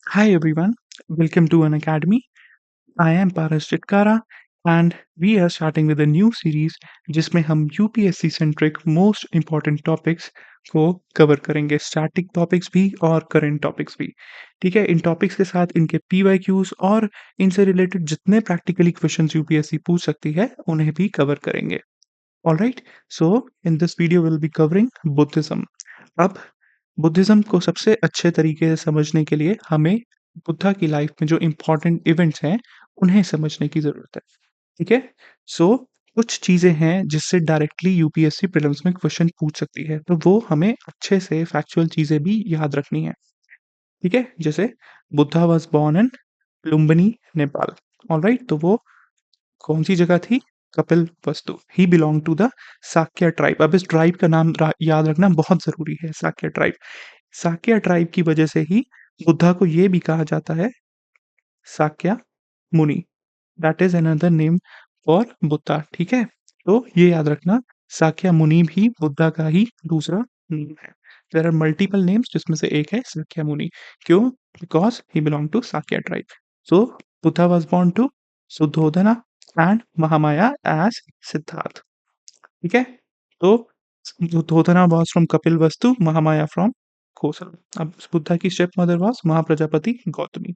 Hi everyone, welcome to an academy. I am Paras Chitkara and we are starting with a new series जिसमें हम UPSC centric most important topics को cover करेंगे static topics भी और current topics भी। ठीक है, इन topics के साथ इनके पीवाईक्यूज और इनसे रिलेटेड जितने प्रैक्टिकली क्वेश्चंस यूपीएससी पूछ सकती है उन्हें भी कवर करेंगे। Alright, so in this video will be covering Buddhism. अब बुद्धिज्म को सबसे अच्छे तरीके से समझने के लिए हमें बुद्धा की लाइफ में जो इम्पोर्टेंट इवेंट्स हैं उन्हें समझने की ज़रूरत है। ठीक है, सो कुछ चीज़ें हैं जिससे डायरेक्टली यूपीएससी प्रीलिम्स में क्वेश्चन पूछ सकती है, तो वो हमें अच्छे से फैक्चुअल चीज़ें भी याद रखनी है। ठीक है, जैसे Buddha was born in Lumbini, Nepal. Alright, तो वो कौन सी जगह थी? Kapilavastu. He belong to the Sakya tribe. अब इस ट्राइब का नाम याद रखना बहुत जरूरी है, साक्य ट्राइब। साक्य ट्राइब की वजह से ही बुद्धा को ये भी कहा जाता है साक्य मुनि। That is another name for Buddha. ठीक है, तो ये याद रखना, साक्य मुनि भी बुद्धा का ही दूसरा नेम है। देयर आर मल्टीपल नेम्स जिसमें से एक है साक्य मुनि। क्यों? Because he belong to Sakya tribe. So Buddha was born to Suddhodana and Mahamaya as Siddhartha. ठीक है, तो Duryodhana was from Kapilavastu, Mahamaya from Kosala. अब बुद्धा की step mother was Mahaprajapati Gautami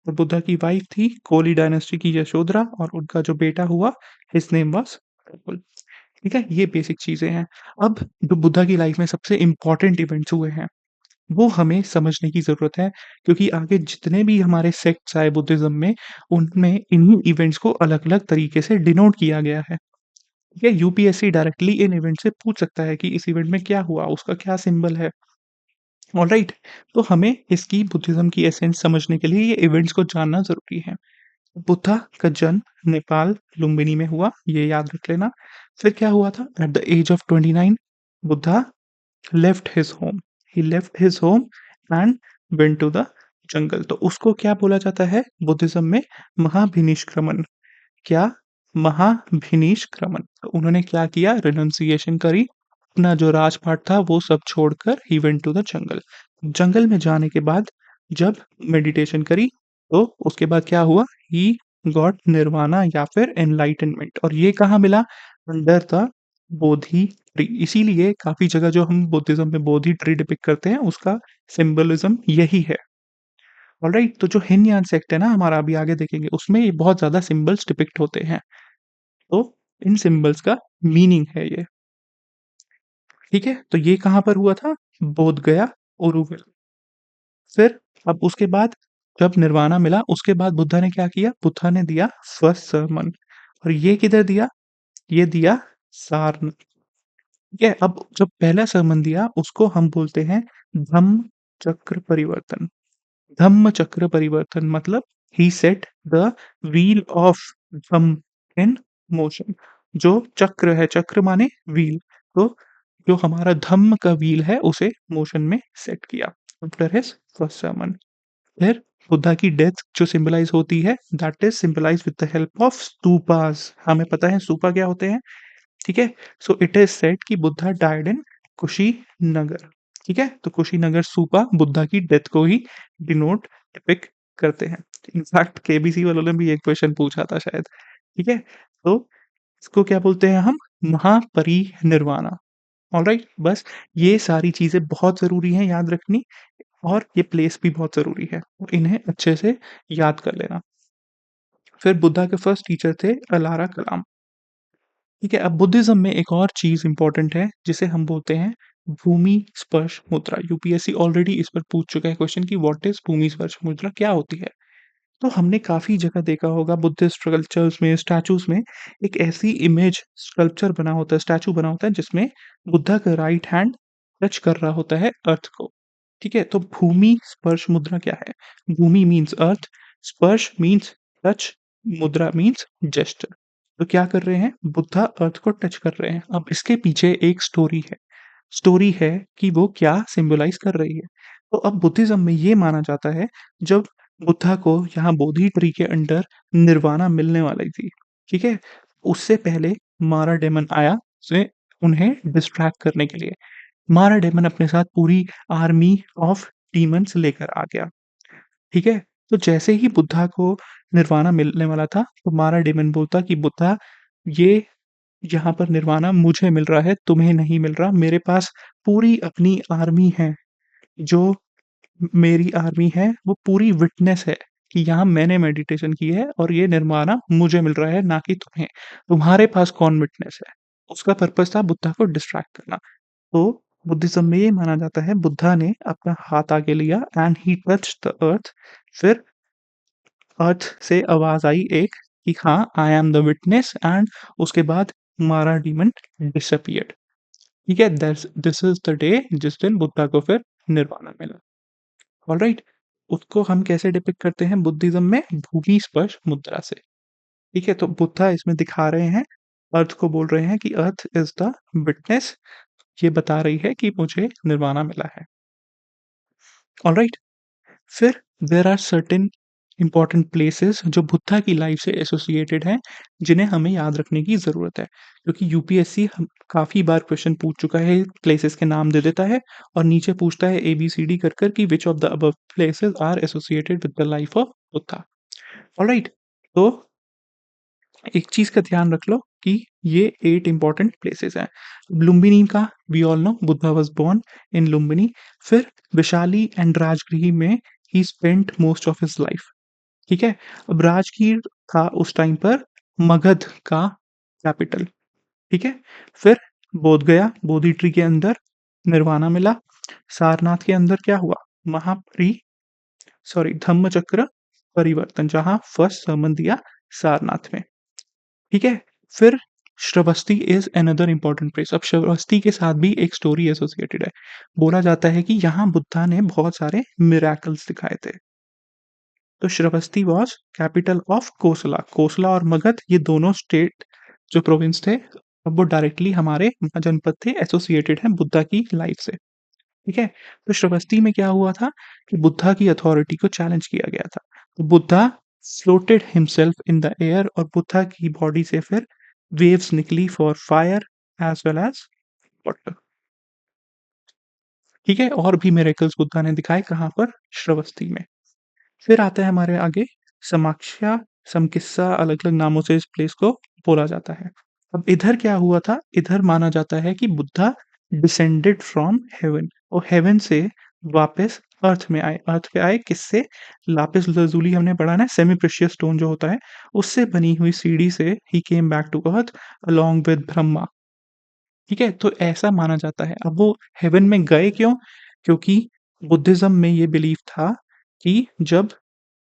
और बुद्धा की वाइफ थी कोली डायनेस्टी की यशोधरा और उनका जो बेटा हुआ हिज नेम वॉज प्रफुल्ल। ठीक है, ये बेसिक चीजें हैं। अब जो बुद्धा की लाइफ में सबसे इंपॉर्टेंट इवेंट्स हुए हैं वो हमें समझने की जरूरत है, क्योंकि आगे जितने भी हमारे सेक्ट्स आए बुद्धिज्म में उनमें इन्हीं इवेंट्स को अलग अलग तरीके से डिनोट किया गया है। ठीक है, यूपीएससी डायरेक्टली इन इवेंट से पूछ सकता है कि इस इवेंट में क्या हुआ, उसका क्या सिंबल है। ऑलराइट, तो हमें इसकी बुद्धिज्म की एसेंस समझने के लिए ये इवेंट्स को जानना जरूरी है। बुद्धा का जन्म नेपाल लुम्बिनी में हुआ, ये याद रख लेना। फिर क्या हुआ था? At the age of 29 Buddha left his home. He left his home and went to the jungle. तो उसको क्या बोला जाता है बुद्धिज्म में? महाभिनिष्क्रमण। क्या? महाभिनिष्क्रमण। तो उन्होंने क्या किया? रिनंसिएशन करी, अपना जो राजपाट था वो सब छोड़कर he went to the jungle. जंगल में जाने के बाद जब मेडिटेशन करी तो उसके बाद क्या हुआ? ही गॉट निर्वाणा या फिर एनलाइटनमेंट। और ये कहाँ मिला? Under the Bodhi tree. इसीलिए काफी जगह जो हम बुद्धिज्म में बोधि ट्री डिपिक्ट करते हैं उसका सिंबलिज्म यही है। ऑलराइट, तो जो हिनयान सेक्ट है ना हमारा, अभी आगे देखेंगे, उसमें ये बहुत ज्यादा सिंबल्स डिपिक्ट होते हैं। तो इन सिंबल्स का मीनिंग है ये। ठीक है, तो ये कहाँ पर हुआ था? बोध गया, ओरुविल। फिर अब उसके बाद जब निर्वाणा मिला उसके बाद बुद्धा ने क्या किया? बुद्धा ने दिया फर्स्ट सरमन। और ये किधर दिया? ये दिया सारनाथ। ठीक है, अब जब पहला सरमन दिया उसको हम बोलते हैं धम्म चक्र परिवर्तन। धम्म चक्र परिवर्तन मतलब he set the wheel of Dhamma in motion. जो चक्र है, चक्र माने व्हील, तो जो हमारा धम्म का व्हील है उसे मोशन में सेट किया आफ्टर हिज फर्स्ट sermon। फिर बुद्धा की डेथ जो सिंबलाइज होती है that is symbolise with the help of stupas. हमें पता है स्तूपा क्या होते हैं। ठीक है, सो इट इज सेड कि बुद्धा डाइड इन कुशीनगर। ठीक है, तो कुशीनगर स्तूपा बुद्धा की डेथ को ही डिनोट डिपिक्ट करते हैं। इनफैक्ट केबीसी वालों ने भी एक क्वेश्चन पूछा था शायद। ठीक है, तो इसको क्या बोलते हैं हम? महापरिनिर्वाणा। ऑलराइट, बस ये सारी चीजें बहुत जरूरी हैं याद रखनी, और ये प्लेस भी बहुत जरूरी है, तो इन्हें अच्छे से याद कर लेना। फिर बुद्धा के फर्स्ट टीचर थे अलारा कलाम। ठीक है, अब बुद्धिज्म में एक और चीज इंपॉर्टेंट है जिसे हम बोलते हैं भूमि स्पर्श मुद्रा। यूपीएससी ऑलरेडी इस पर पूछ चुका है क्वेश्चन कि व्हाट इज भूमि स्पर्श मुद्रा, क्या होती है। तो हमने काफी जगह देखा होगा बुद्धिस्ट कल्चर्स में, स्टैचूज में, एक ऐसी इमेज स्कल्पचर बना होता है, स्टैचू बना होता है जिसमें बुद्धा का राइट हैंड टच कर रहा होता है अर्थ को। ठीक है, तो भूमि स्पर्श मुद्रा क्या है? भूमि मीन्स अर्थ, स्पर्श मीन्स टच, मुद्रा मीन्स जेस्टर। तो क्या कर रहे हैं? बुद्धा अर्थ को टच कर रहे हैं। अब इसके पीछे एक स्टोरी है। स्टोरी है कि वो क्या सिंबलाइज कर रही है। तो अब बुद्धिज्म में ये माना जाता है जब बुद्धा को यहाँ बोधि ट्री के अंडर निर्वाणा मिलने वाली थी, ठीक है, उससे पहले मारा डेमन आया से उन्हें डिस्ट्रैक्ट करने के लिए। मारा डेमन अपने साथ पूरी आर्मी ऑफ डीमंस लेकर आ गया। ठीक है? तो जैसे ही बुद्धा को निर्वाणा मिलने वाला था, तो मारा डेमन बोलता कि बुद्धा, ये यहाँ पर निर्वाणा मुझे मिल रहा है, तुम्हें नहीं मिल रहा। मेरे पास पूरी अपनी आर्मी है, जो मेरी आर्मी है वो पूरी विटनेस है कि यहाँ मैंने मेडिटेशन की है और ये निर्वाणा मुझे मिल रहा है, ना कि तुम्हें। तुम्हारे पास कौन विटनेस है? उसका पर्पस था बुद्धा को डिस्ट्रैक्ट करना। तो बुद्धिज्म में ये माना जाता है, बुद्धा ने अपना हाथ आगे लिया and he touched the earth. फिर अर्थ से आवाज आई एक कि हाँ, I am the witness, and उसके बाद मारा डीमन डिसअपियर्ड। ठीक है, दिस इज द डे जिस दिन बुद्धा को फिर निर्वाणा मिला। ऑलराइट, उसको हम कैसे डिपिक्ट करते हैं बुद्धिज्म में? भूमि स्पर्श मुद्रा से। ठीक है, तो बुद्धा इसमें दिखा रहे हैं, अर्थ को बोल रहे हैं कि अर्थ इज द विटनेस, ये बता रही है कि मुझे निर्वाणा मिला है। ऑलराइट, फिर there are certain important places जो बुद्धा की लाइफ से एसोसिएटेड हैं, जिन्हें हमें याद रखने की ज़रूरत है, क्योंकि यूपीएससी हम काफ़ी बार क्वेश्चन पूछ चुका है, प्लेसेस के नाम दे देता है और नीचे पूछता है ABCD कर कि which of the above places are associated with the life of Buddha. Alright, तो एक चीज़ का ध्यान रख लो कि ये 8 इंपॉर्टेंट प्लेसेस हैं। लुम्बिनी का we all know, Buddha was born in Lumbini. फिर वैशाली एंड राजगृह में ही spent most of his life. ठीक है? अब राजगीर था उस टाइम पर मगध का कैपिटल। ठीक है? फिर बोध गया, बोधि ट्री के अंदर निर्वाणा मिला। सारनाथ के अंदर क्या हुआ? महापरि धम्मचक्र परिवर्तन, जहाँ फर्स्ट सर्मन दिया सारनाथ में। ठीक है? फिर Shravasti is another important place. अब श्रावस्ती के साथ भी एक स्टोरी एसोसिएटेड है। बोला जाता है कि यहाँ बुद्धा ने बहुत सारे मिरेकल्स दिखाए थे। तो श्रावस्ती वाज कैपिटल ऑफ कोसला। कोसला और मगध ये दोनों स्टेट जो प्रोविंस थे, अब वो डायरेक्टली हमारे जनपद थे, एसोसिएटेड हैं बुद्धा की लाइफ से। ठीक है? तो श्रावस्ती में क्या हुआ था कि बुद्धा की अथॉरिटी को चैलेंज किया गया था। तो Buddha floated himself in the air और बुद्धा की बॉडी से फिर वेव्स निकली for fire as well as water. ठीक है? और भी मिरेकल्स बुद्धा ने दिखाए कहाँ पर? श्रावस्ती में। फिर आता है हमारे आगे समाक्षा, समकिस्सा, अलग-अलग नामों से इस प्लेस को बोला जाता है। अब इधर क्या हुआ था? इधर माना जाता है कि बुद्धा डिसेंडेड फ्रॉम हेवन और हेवन से वापस अर्थ में आए। अर्थ पे आए किससे? लापिस लज़ूली हमने पढ़ा ना, सेमी प्रेशियस स्टोन जो होता है, उससे बनी हुई सीढ़ी से he came back to earth along with Brahma. ठीक है? तो ऐसा माना जाता है। अब वो हेवन में गए क्यों? क्योंकि बुद्धिज़्म में ये बिलीफ था कि जब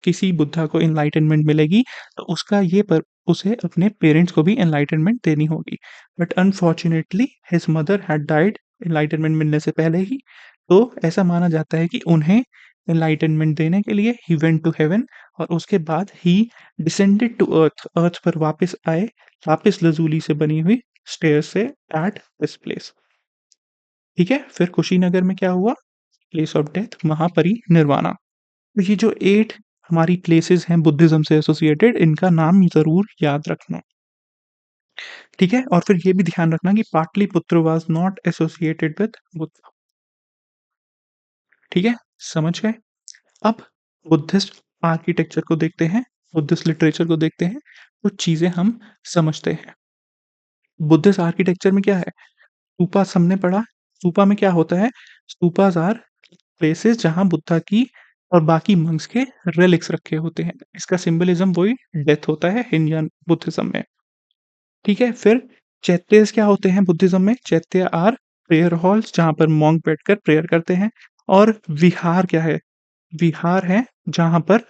किसी बुद्धा को एनलाइटनमेंट मिलेगी, तो उसका ये पर उसे अपने पेरेंट्स को भी एनलाइटनमेंट देनी होगी। But unfortunately his mother had died enlightenment मिलने से पहले ही। तो ऐसा माना जाता है कि उन्हें एनलाइटनमेंट देने के लिए ही वेंट टू हेवन और उसके बाद ही डिसेंडेड टू अर्थ, अर्थ पर वापस आए, लापिस लज़ूली से बनी हुई स्टेयर्स से एट दिस प्लेस। ठीक है? फिर कुशीनगर में क्या हुआ? Place of death Mahaparinirvana. तो ये जो 8 हमारी प्लेसेस हैं बुद्धिज़्म से एसोसिएटेड, इनका नाम ज़रूर याद रखना। ठीक है? और फिर ये भी ध्यान रखना कि Pataliputra was not associated with Buddha. ठीक है? समझ गए? अब बुद्धिस्ट आर्किटेक्चर को देखते हैं, बुद्धिस्ट लिटरेचर को देखते हैं, कुछ चीज़ें हम समझते हैं। बुद्धिस्ट आर्किटेक्चर में क्या है? स्तूपास हमने पढ़ा। स्तूपा में क्या होता है? स्तूपास आर प्लेसेस जहाँ बुद्धा की और बाकी मंक्स के रेलिक्स रखे होते हैं। इसका सिंबलिज़्म वही डेथ होता है हिंदुइज़्म बुद्धिज़्म में। ठीक है? फिर चैत्यास क्या होते हैं बुद्धिज़्म में? चैत्य आर प्रेयर हॉल्स जहाँ पर मॉन्क बैठकर प्रेयर करते हैं। और विहार क्या है? विहार है जहाँ पर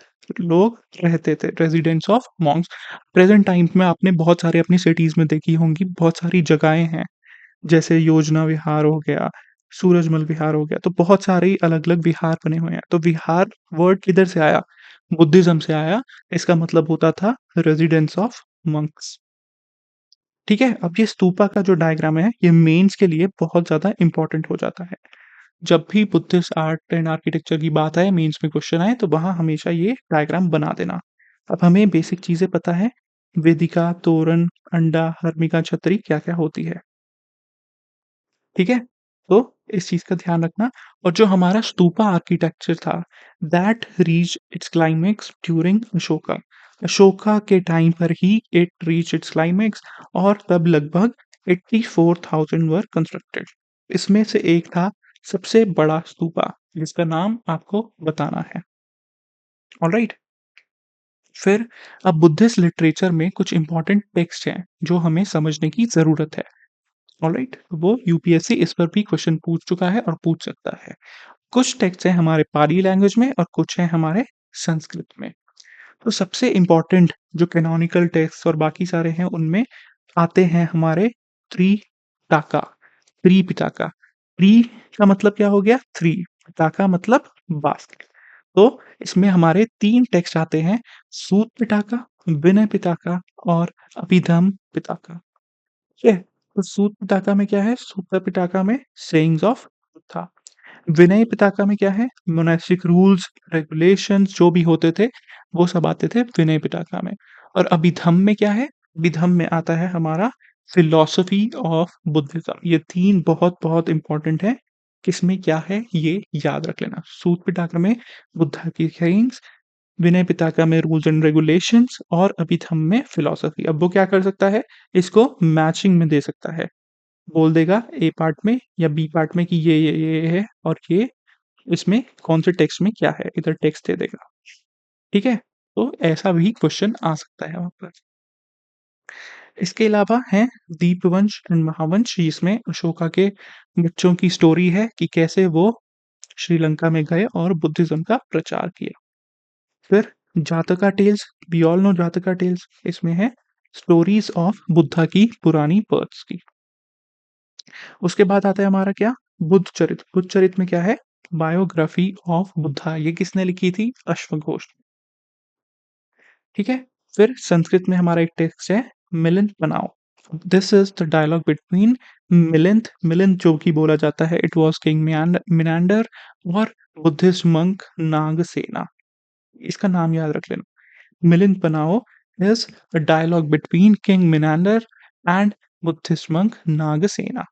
लोग रहते थे, residents of Monks. Present time में आपने बहुत सारे अपनी सिटीज़ में देखी होंगी, बहुत सारी जगहें हैं। जैसे योजना विहार हो गया, सूरजमल विहार हो गया, तो बहुत सारे अलग-अलग विहार बने हुए हैं। तो विहार वर्ड किधर से आया? बुद्धिज़्म से आया। इसका मतलब होता था रेज़िडेंस ऑफ मंक्स। ठीक है? अब ये स्तूपा का जो डायग्राम है, ये मेंस के लिए बहुत ज़्यादा इम्पोर्टेंट हो जाता है। जब भी बुद्धिस्ट आर्ट एंड आर्किटेक्चर की बात आए, मेंस में क्वेश्चन आए, तो वहाँ हमेशा ये डायग्राम बना देना। अब हमें बेसिक चीज़ें पता है, वेदिका, तोरण, अंडा, हर्मिका, छतरी क्या-क्या होती है। ठीक है? तो इस चीज़ का ध्यान रखना। और जो हमारा स्तूपा आर्किटेक्चर था, that reached it's climax during Ashoka. Ashoka के टाइम पर ही इट रीच्ड इट्स क्लाइमेक्स, और तब लगभग 84,000 वर कंस्ट्रक्टेड। इसमें से एक था सबसे बड़ा स्तूपा, जिसका नाम आपको बताना है। ऑलराइट? फिर अब बुद्धिस्ट लिटरेचर में कुछ इंपॉर्टेंट टेक्स्ट हैं, जो हमें समझने की ज़रूरत है। ऑलराइट? वो यूपीएससी इस पर भी क्वेश्चन पूछ चुका है और पूछ सकता है। कुछ टेक्स्ट हैं हमारे पाली लैंग्वेज में और कुछ हैं हमारे संस्कृत में। तो सबसे इम्पोर्टेंट जो कैनोनिकल टेक्स्ट और बाकी सारे हैं, उनमें आते हैं हमारे त्रिपिटका। त्रिपिटका, त्रि का मतलब क्या हो गया? थ्री, पिटाका मतलब बास्केट। तो इसमें हमारे तीन टेक्स्ट आते हैं, सूत पिटाका, विनय पिटाका और अभिधम पिटाका। ठीक है? तो सूत पिटाका में क्या है? सूत पिटाका में सेइंग्स ऑफ बुद्धा। विनय पिटक में क्या है? मोनास्टिक रूल्स, रेगुलेशंस जो भी होते थे, वो सब आते थे विनय पिटक में। और अभिधम्म में क्या है? अभिधम्म में आता है हमारा फिलॉसफी ऑफ बुद्धिज्म। ये 3 बहुत-बहुत इम्पोर्टेंट है। किसमें क्या है, ये याद रख लेना। सूत पिटक में बुद्धा की sayings, विनय पिटक में रूल्स एंड रेगुलेशंस और अभिधम्म में फिलॉसफी। अब वो क्या कर सकता है? इसको मैचिंग में दे सकता है। बोल देगा ए पार्ट में या बी पार्ट में कि ये है और ये इसमें कौन से टेक्स्ट में क्या है, इधर टेक्स्ट दे देगा। ठीक है? तो ऐसा भी क्वेश्चन आ सकता है वहाँ पर। इसके अलावा है दीपवंश एंड महावंश, जिसमें अशोका के बच्चों की स्टोरी है कि कैसे वो श्रीलंका में गए और बुद्धिज्म का प्रचार किया। फिर जातका टेल्स, वी ऑल नो जातका टेल्स, इसमें है स्टोरीज ऑफ बुद्धा की पुरानी बर्थ्स की। उसके बाद आता है हमारा क्या? बुद्ध चरित। बुद्ध चरित में क्या है? Biography of Buddha. ये किसने लिखी थी? अश्वघोष। ठीक है? फिर संस्कृत में हमारा एक टेक्स्ट है मिलिंद बनाओ। This is the dialogue between Milind जो कि बोला जाता है इट वाज किंग मिनांडर और बुद्धिस्ट मंक नागसेना। इसका नाम याद रख लेना। मिलिंद बनाओ is a dialogue between king Menander and Buddhist monk Nagasena.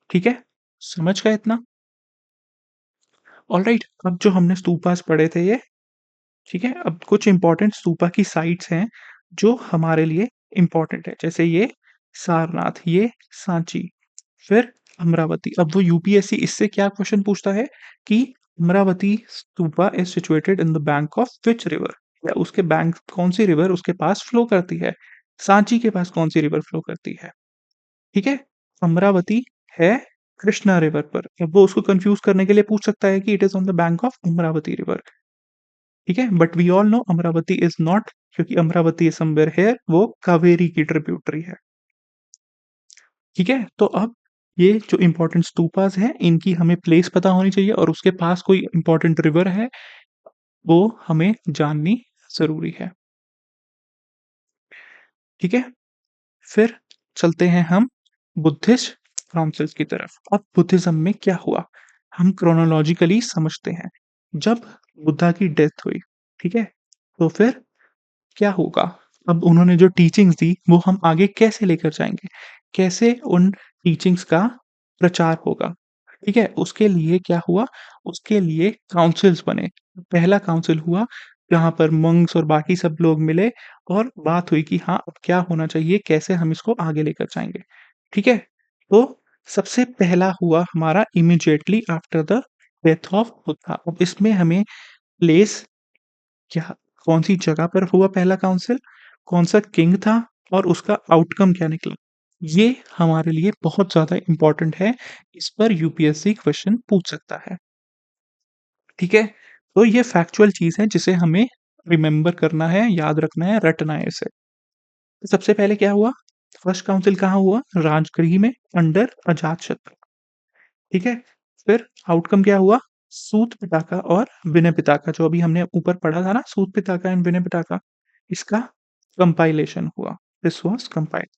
ठीक है? समझ गए इतना? ऑलराइट, अब जो हमने स्तूपास पढ़े थे ये, ठीक है? अब कुछ इंपॉर्टेंट स्तूपा की साइट्स हैं जो हमारे लिए इंपॉर्टेंट है। जैसे ये सारनाथ, ये सांची, फिर अमरावती। अब वो यूपीएससी इससे क्या क्वेश्चन पूछता है कि Amravati stupa is situated in the bank of which river, या उसके बैंक कौन सी रिवर उसके पास फ्लो करती है। सांची के पास कौन सी रिवर फ्लो करती है। ठीक है? अमरावती है कृष्णा रिवर पर। अब वो उसको कंफ्यूज करने के लिए पूछ सकता है कि it is on the bank of Amaravati river. ठीक है? But we all know Amaravati is not, क्योंकि अमरावती इज समवेयर हियर, वो कावेरी की ट्रिब्यूटरी है। ठीक है? तो अब ये जो इंपॉर्टेंट स्तूपास हैं, इनकी हमें प्लेस पता होनी चाहिए और उसके पास कोई इंपॉर्टेंट रिवर है, वो हमें जाननी ज़रूरी है। ठीक है? फिर चलते हैं हम बुद्धिस्ट काउंसिल्स की तरफ। अब बुद्धिज्म में क्या हुआ, हम क्रोनोलॉजिकली समझते हैं। जब बुद्धा की डेथ हुई, ठीक है, तो फिर क्या होगा? अब उन्होंने जो टीचिंग्स दी वो हम आगे कैसे लेकर जाएंगे, कैसे उन टीचिंग्स का प्रचार होगा। ठीक है, उसके लिए क्या हुआ, उसके लिए काउंसिल्स बने। पहला काउंसिल हुआ जहाँ पर मंक्स और बाकी सब लोग मिले और बात हुई कि हाँ अब क्या होना चाहिए, कैसे हम इसको आगे लेकर जाएंगे। ठीक है, तो सबसे पहला हुआ हमारा immediately after the death of Buddha. अब इसमें हमें प्लेस क्या, कौन-सी जगह पर हुआ पहला काउंसिल, कौन-सा किंग था और उसका आउटकम क्या निकला? ये हमारे लिए बहुत ज़्यादा इम्पोर्टेंट है, इस पर यूपीएससी क्वेश्चन पूछ सकता है। ठीक है? तो ये फैक्चुअल चीज़ है जिसे हमें रिमेंबर करना है, याद रखना है, रटना है इसे। तो सबसे पहले क्या हुआ? फर्स्ट काउंसिल कहाँ हुआ? राजगृह में अंडर अजातशत्रु। ठीक है? फिर आउटकम क्या हुआ? सूत पिताका और विनय पिताका, जो अभी हमने ऊपर पढ़ा था ना, सूत पिताका एंड विनय पिताका, इसका कंपाइलेशन हुआ। This was compiled.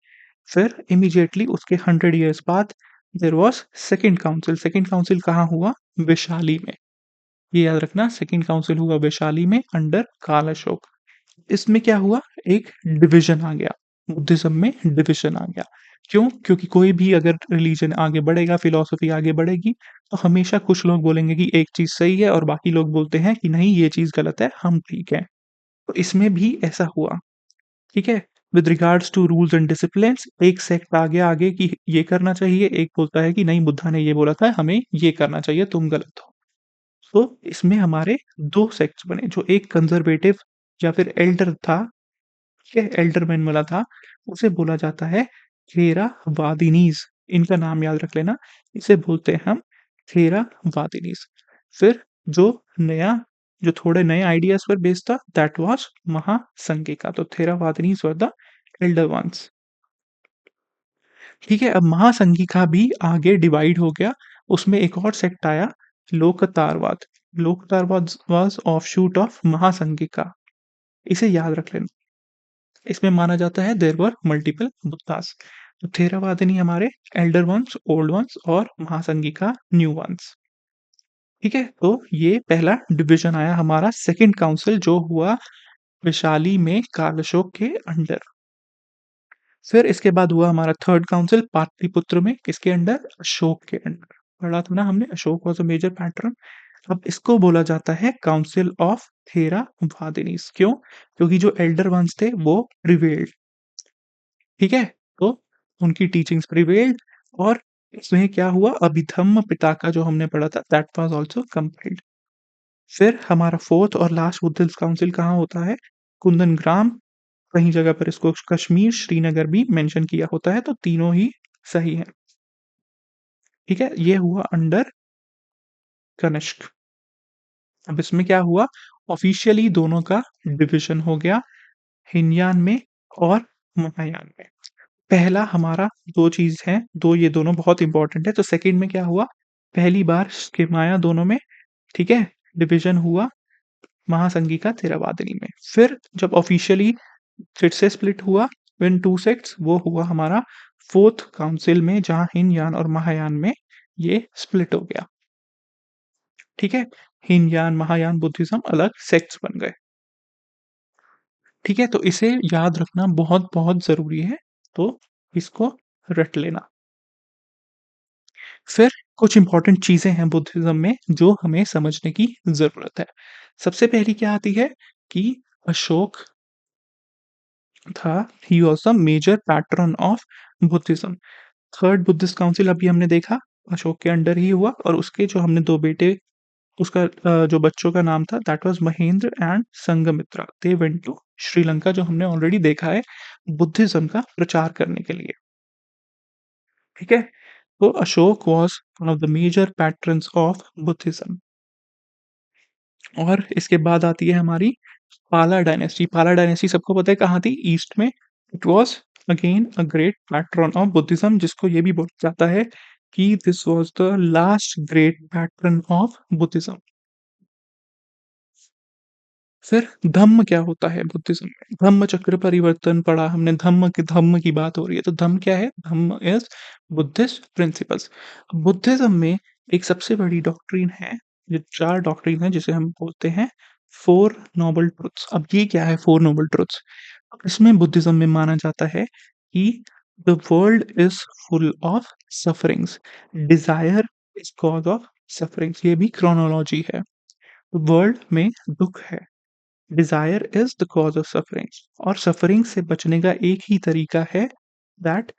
फिर इमीडिएटली उसके 100 इयर्स बाद there was second council. Second council कहाँ हुआ? वैशाली में। ये याद रखना, सेकंड काउंसिल हुआ वैशाली में अंडर काल अशोक। इसमें क्या हुआ? एक डिवीजन आ गया, बुद्धिज्म में डिवीजन आ गया। क्यों? क्योंकि कोई भी अगर रिलीजन आगे बढ़ेगा, फिलॉसफी आगे बढ़ेगी, तो हमेशा कुछ लोग बोलेंगे कि एक चीज़ सही है और बाकी लोग बोलते हैं कि नहीं ये चीज़ गलत है, हम ठीक हैं। तो इसमें भी ऐसा हुआ, ठीक है? With regards to rules and disciplines एक सेक्ट आगे कि ये करना चाहिए, एक बोलता है कि नहीं बुद्धा ने ये बोला था, हमें ये करना चाहिए, तुम गलत हो। तो इसमें हमारे 2 सेक्ट्स बने, जो एक कंज़र्वेटिव या फिर एल्डर था, ठीक है? एल्डरमैन वाला था, उसे बोला जाता है थेरावादिनीज़। इनका नाम याद रख लेना, इसे बोलते हैं हम थेरावादिनीज़। फिर जो नया जो थोड़े नए आइडियाज़ पर बेस्ड था, दैट वाज़ महासंघिका। तो थेरावादिनीज़ वर द एल्डर वन्स। ठीक है, अब महासंघिका भी आगे डिवाइड हो गया, उसमें एक और सेक्ट आया लोकतारवाद। लोकतारवाद वाज़ ऑफशूट ऑफ महासंघिका, इसे याद रख लेना। इसमें माना जाता है देयर वर मल्टीपल बुद्धास। तो थेरावादिनी हमारे एल्डर वंस, ओल्ड वंस और महासंघिका न्यू वंस। ठीक है, तो ये पहला डिवीजन आया हमारा सेकंड काउंसिल जो हुआ वैशाली में काल अशोक के अंडर। फिर इसके बाद हुआ हमारा थर्ड काउंसिल पाटलिपुत्र में, किसके अंडर? अशोक के अंडर। पढ़ा था ना हमने, Ashoka was a major patron. अब इसको बोला जाता है काउंसिल ऑफ थेरावादिनीस। क्यों? क्योंकि जो एल्डर वंस थे वो प्रिवेल्ड, ठीक है? तो उनकी टीचिंग्स प्रिवेल्ड और इसमें क्या हुआ, अभिधम्म पिटका जो हमने पढ़ा था दैट वाज आल्सो कंपाइल्ड। फिर हमारा फोर्थ और लास्ट बुद्धिस्ट काउंसिल कहाँ होता है? कुंदनग्राम। कहीं जगह पर इसको कश्मीर, श्रीनगर भी मेंशन किया होता है, तो तीनों ही सही है। ठीक है, ये हुआ अंडर कनिष्क। अब इसमें क्या हुआ, ऑफिशियली दोनों का डिवीजन हो गया, हिनयान में और महायान में। पहला हमारा 2 चीज़ हैं, 2 ये दोनों बहुत इम्पोर्टेंट है। तो सेकंड में क्या हुआ, पहली बार स्किमाया दोनों में, ठीक है? डिवीजन हुआ महासंघिका थेरावादिनी में। फिर जब ऑफिशियली फिर से स्प्लिट हुआ इन 2 सेक्ट्स, वो हुआ हमारा 4th काउंसिल में जहाँ हीनयान और महायान में ये स्प्लिट हो गया। ठीक है? हीनयान, महायान बुद्धिज़्म अलग सेक्ट्स बन गए। ठीक है? तो इसे याद रखना बहुत-बहुत ज़रूरी है, तो इसको रट लेना। फिर कुछ इंपॉर्टेंट चीज़ें हैं बुद्धिज़्म में जो हमें समझने की ज़रूरत है। सबसे पहली क्या आती है कि अशोक था, he was the major patron of Buddhism. Third Buddhist council अभी हमने देखा, अशोक के अंडर ही हुआ और उसके जो हमने 2 बेटे, उसका जो बच्चों का नाम था that was Mahendra and Sanghamitra. They went to Sri Lanka, जो हमने ऑलरेडी देखा है बुद्धिज़्म का प्रचार करने के लिए। ठीक है? तो Ashoka was one of the major patrons of Buddhism. और इसके बाद आती है हमारी पाला डायनेस्टी। पाला डायनेस्टी सबको पता है कहाँ थी? ईस्ट में। It was again a great pattern of Buddhism, जिसको ये भी बोला जाता है कि this was the last great pattern of Buddhism. फिर धम्म क्या होता है बुद्धिज़्म में? धम्म चक्र परिवर्तन पढ़ा हमने, धम्म की बात हो रही है, तो धम्म क्या है? धम्म इज़ बुद्धिस्ट प्रिंसिपल्स। बुद्धिज़्म में एक सबसे बड़ी डॉक्ट्रिन है, ये 4 डॉक्ट्रिन है जिसे हम बोलते हैं 4 नोबल ट्रुथ्स। अब ये क्या है 4 नोबल ट्रुथ्स? इसमें बुद्धिज़्म में माना जाता है कि the world is full of sufferings, desire is cause of sufferings, ये भी क्रोनोलॉजी है। वर्ल्ड में दुःख है, desire is the cause of suffering, और सफरिंग से बचने का एक ही तरीका है, दैट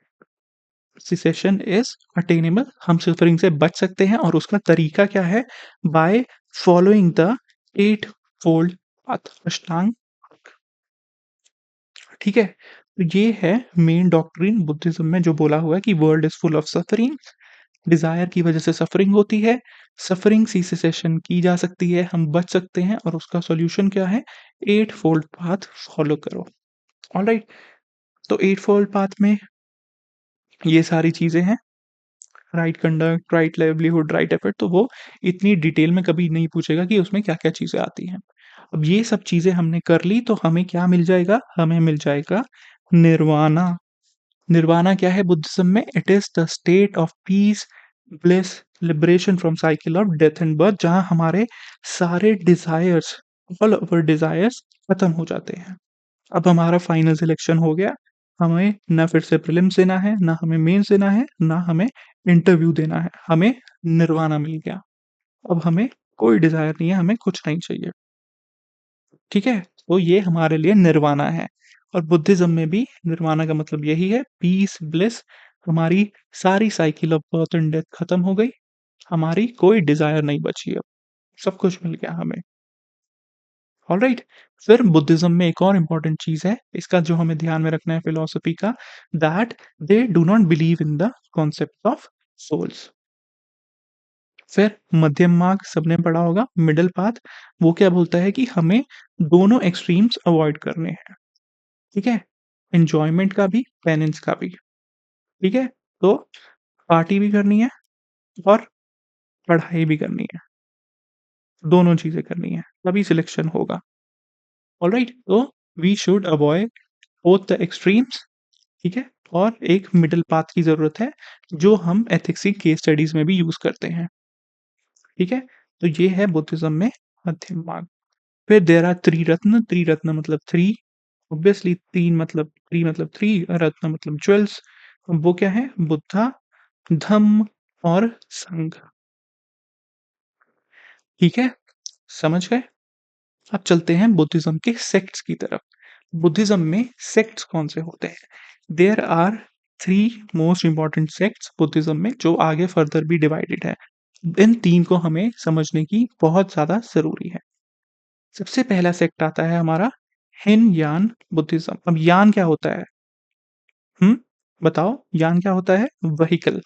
सिसेशन इज अटेनेबल। हम सफरिंग से बच सकते हैं और उसका तरीका क्या है? By following the 8 fold path, अष्टांग। ठीक है, तो ये है मेन डॉक्ट्रिन बुद्धिज्म में जो बोला हुआ है कि world is full of suffering, desire की वजह से सफरिंग होती है, सफरिंग सी सेसेशन की जा सकती है, हम बच सकते हैं, और उसका सॉल्यूशन क्या है? 8 फोल्ड पाथ फॉलो करो। ऑलराइट, तो 8 फोल्ड पाथ में ये सारी चीज़ें हैं, right conduct, right livelihood, right effort, तो वो इतनी डिटेल में कभी नहीं पूछेगा कि उसमें क्या-क्या चीज़ें आती हैं। अब ये सब चीज़ें हमने कर ली तो हमें क्या मिल जाएगा? हमें मिल जाएगा निर्वाणा। निर्वाणा क्या है बुद्धिज्म में? It is the state of peace, bliss, liberation from cycle of death and birth, जहाँ हमारे सारे डिज़ायर्स, ऑल अवर डिज़ायर्स खत्म हो जाते हैं। अब हमारा फाइनल सिलेक्शन हो गया, हमें ना फिर से प्रीलिम्स देना है, ना हमें मेंस देना है, ना हमें इंटरव्यू देना है। हमें निर्वाणा मिल गया। अब हमें कोई डिज़ायर नहीं है, हमें कुछ नहीं चाहिए। ठीक है? तो ये हमारे लिए निर्वाणा है और बुद्धिज़्म में भी निर्वाणा का मतलब यही है पीस, ब्लिस। हमारी सारी cycle of birth and death खत्म हो गई। हमारी कोई डिज़ायर नहीं बची अब। सब कुछ मिल गया हमें। ऑलराइट? फिर बुद्धिज़्म में एक और इम्पोर्टेंट चीज़ है, इसका जो हमें ध्यान में रखना है फिलॉसफी का, that they do not believe in the concept of souls. फिर मध्यम मार्ग सबने पढ़ा होगा, मिडल पाथ, वो क्या बोलता है कि हमें दोनों एक्सट्रीम्स अवॉइड करने हैं। ठीक है? एन्जॉयमेंट का भी, पेनेंस का भी। ठीक है? तो पार्टी भी करनी है और पढ़ाई भी करनी है। दोनों चीज़ें करनी है, तभी सिलेक्शन होगा। ऑलराइट? तो we should avoid both the extremes. ठीक है? और एक मिडल पाथ की ज़रूरत है, जो हम एथिक्स की केस स्टडीज़ में भी यूज़ करते हैं। ठीक है? तो ये है बुद्धिज़्म में मध्यम मार्ग। फिर देयर आर त्रिरत्न, त्रिरत्न मतलब 3, ऑब्वियसली 3 मतलब 3, रत्न मतलब ज्वेल्स। वो क्या है? बुद्धा, धम्म और संघ। ठीक है? समझ गए? अब चलते हैं बुद्धिज़्म के सेक्ट्स की तरफ। बुद्धिज़्म में सेक्ट्स कौन से होते हैं? There are 3 most important sects Buddhism में, जो आगे फर्दर भी डिवाइडेड है। इन 3 को हमें समझने की बहुत ज़्यादा ज़रूरी है। सबसे पहला सेक्ट आता है हमारा हिनयान बुद्धिज़्म। अब यान क्या होता है? हुँ? बताओ यान क्या होता है? व्हीकल।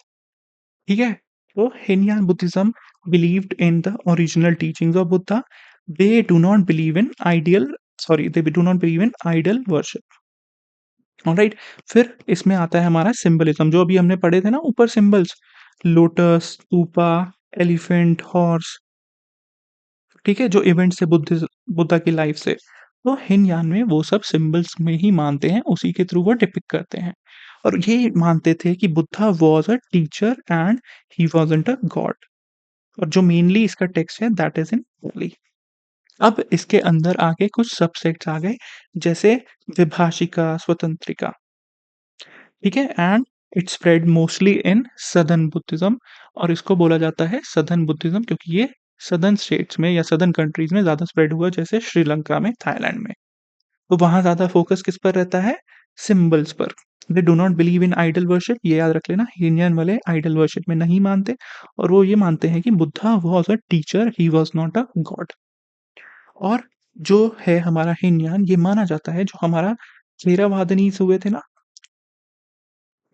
ठीक है? तो Hinayana Buddhism believed in the original teachings of Buddha. They do not believe in they do not believe in idol worship. Alright? फिर इसमें आता है हमारा सिंबलिज्म, जो अभी हमने पढ़े थे ना ऊपर symbols, lotus, stupa, elephant, horse. ठीक है? जो इवेंट्स है बुद्धा की लाइफ से। तो हिनयान में वो सब सिंबल्स में ही मानते हैं, उसी के थ्रू वो डिपिक्ट करते हैं। और ये मानते थे कि Buddha was a teacher and he wasn't a God. और जो मेनली इसका टेक्स्ट है दैट इज़ इन पाली। अब इसके अंदर आके कुछ सबसेक्ट्स आ गए, जैसे विभाषिका, स्वतंत्रिका। ठीक है? And it spread mostly in southern Buddhism. और इसको बोला जाता है सदर्न बुद्धिज्म, क्योंकि ये सदर्न स्टेट्स में या सदर्न कंट्रीज में ज़्यादा स्प्रेड हुआ, जैसे श्रीलंका में, थाईलैंड में। तो वहाँ ज़्यादा फोकस किस पर रहता है? सिंबल्स पर। They do not believe in idol worship, ये याद रख लेना, हीनयान वाले आइडल वर्शिप में नहीं मानते। और वो ये मानते हैं कि Buddha was a teacher, he was not a God. और जो है हमारा हीनयान, ये माना जाता है, जो हमारा थेरावादनीस हुए थे ना,